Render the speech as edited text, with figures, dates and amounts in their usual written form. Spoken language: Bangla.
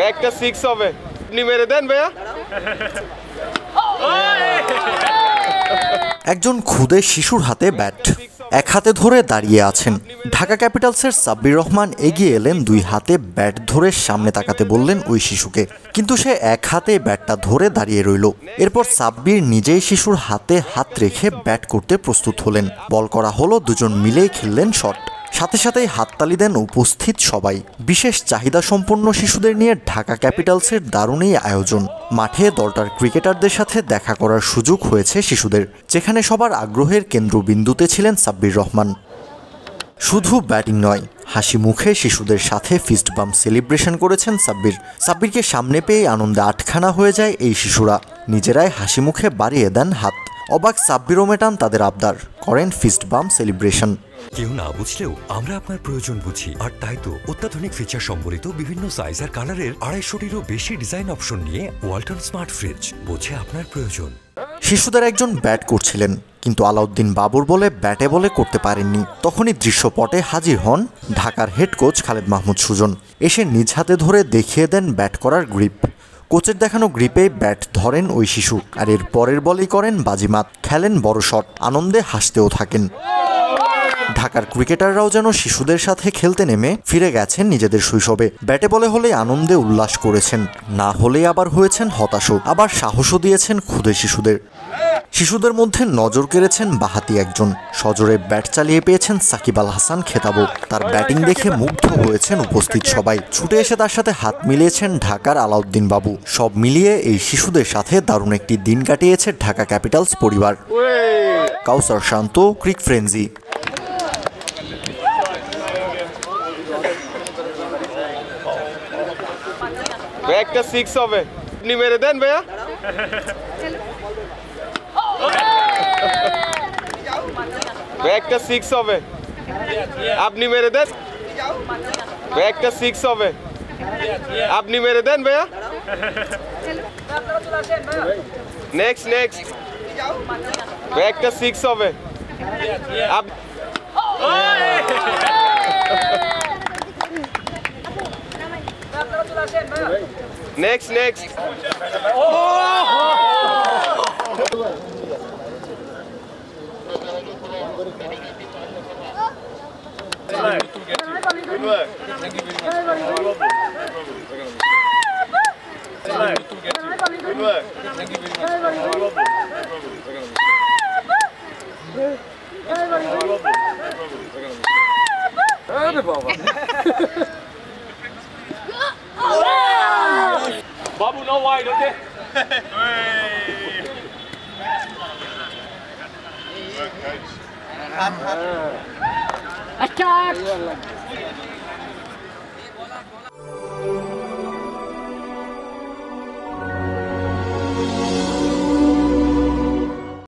একটা 6 হবে। আপনি মেরে দেন ভাইয়া। একজন ক্ষুদে শিশুর হাতে ব্যাট, এক হাতে ধরে দাঁড়িয়ে আছেন। ঢাকা ক্যাপিটালসের সাব্বির রহমান এগিয়ে এলেন, দুই হাতে ব্যাট ধরে সামনে তাকাতে বললেন ওই শিশুকে, কিন্তু সে এক হাতে ব্যাটটা ধরে দাঁড়িয়ে রইল। এরপর সাব্বির নিজেই শিশুর হাতে হাত রেখে ব্যাট করতে প্রস্তুত হলেন। বল করা হলো, দুজন মিলেই খেললেন শট। সাথে সাথেই হাততালি দেন উপস্থিত সবাই। বিশেষ চাহিদা সম্পন্ন শিশুদের নিয়ে ঢাকা ক্যাপিটালসের দারুণ এই আয়োজন। মাঠে দলটার ক্রিকেটারদের সাথে দেখা করার সুযোগ হয়েছে শিশুদের, যেখানে সবার আগ্রহের কেন্দ্রবিন্দুতে ছিলেন সাব্বির রহমান। শুধু ব্যাটিং নয়, হাসি মুখে শিশুদের সাথে ফিস্ট বাম্প সেলিব্রেশন করেছেন সাব্বির। সাব্বিরকে সামনে পেয়ে আনন্দে আটখানা হয়ে যায় এই শিশুরা, নিজেরাই হাসি মুখে বাড়িয়ে দেন হাত। অবাক সাব্বিরও মেটান তাদের আবদার, করেন ফিস্ট বাম্প সেলিব্রেশন। কেউ না বুঝলেও আমরা আপনার প্রয়োজন বুঝি, আর তাই তো অত্যাধুনিক ফিচার সম্বলিত বিভিন্ন সাইজ আর কালারের 250-টিরও বেশি ডিজাইন অপশন নিয়ে ওয়ালটন স্মার্ট ফ্রিজ বোঝে আপনার প্রয়োজন। শিশুদের একজন ব্যাট করছিলেন, কিন্তু আলাউদ্দিন বাবুর বলে ব্যাটে বলে করতে পারেননি। তখনই দৃশ্যপটে হাজির হন ঢাকার হেড কোচ খালেদ মাহমুদ সুজন। এসে নিজ হাতে ধরে দেখিয়ে দেন ব্যাট করার গ্রিপ। কোচের দেখানো গ্রিপে ব্যাট ধরেন ওই শিশু, আর এর পরের বলেই করেন বাজিমাত, খেলেন বড় শট, আনন্দে হাসতেও থাকেন। ঢাকার ক্রিকেটাররাও যেন শিশুদের সাথে খেলতে নেমে ফিরে গেছেন নিজেদের শৈশবে। ব্যাটে বলে হলে আনন্দে উল্লাস করেছেন, না হলে আবার হয়েছেন হতাশও, আবার সাহসও দিয়েছেন ক্ষুদে শিশুদের। শিশুদের মধ্যে নজর কেড়েছেন বাহাতি একজন, সজোরে ব্যাট চালিয়ে পেয়েছেন সাকিব আল হাসান খেতাবও। তার ব্যাটিং দেখে মুগ্ধ হয়েছেন উপস্থিত সবাই। ছুটে এসে তার সাথে হাত মিলিয়েছেন ঢাকার আলাউদ্দিন বাবু। সব মিলিয়ে এই শিশুদের সাথে দারুণ একটি দিন কাটিয়েছে ঢাকা ক্যাপিটালস পরিবার। কাউসার শান্ত, ক্রিক ফ্রেন্জি। একটা 6 হবে। আপনি মেরে দেন ভাইয়া। একটা 6 হবে। আপনি মেরে দেন। একটা 6 হবে। আপনি মেরে দেন ভাইয়া। নেক্সট একটা 6 হবে। Next. Good work. Thank you very much. Good work. Thank you very much. Babu, no wide, okay? Good work, coach. Attack!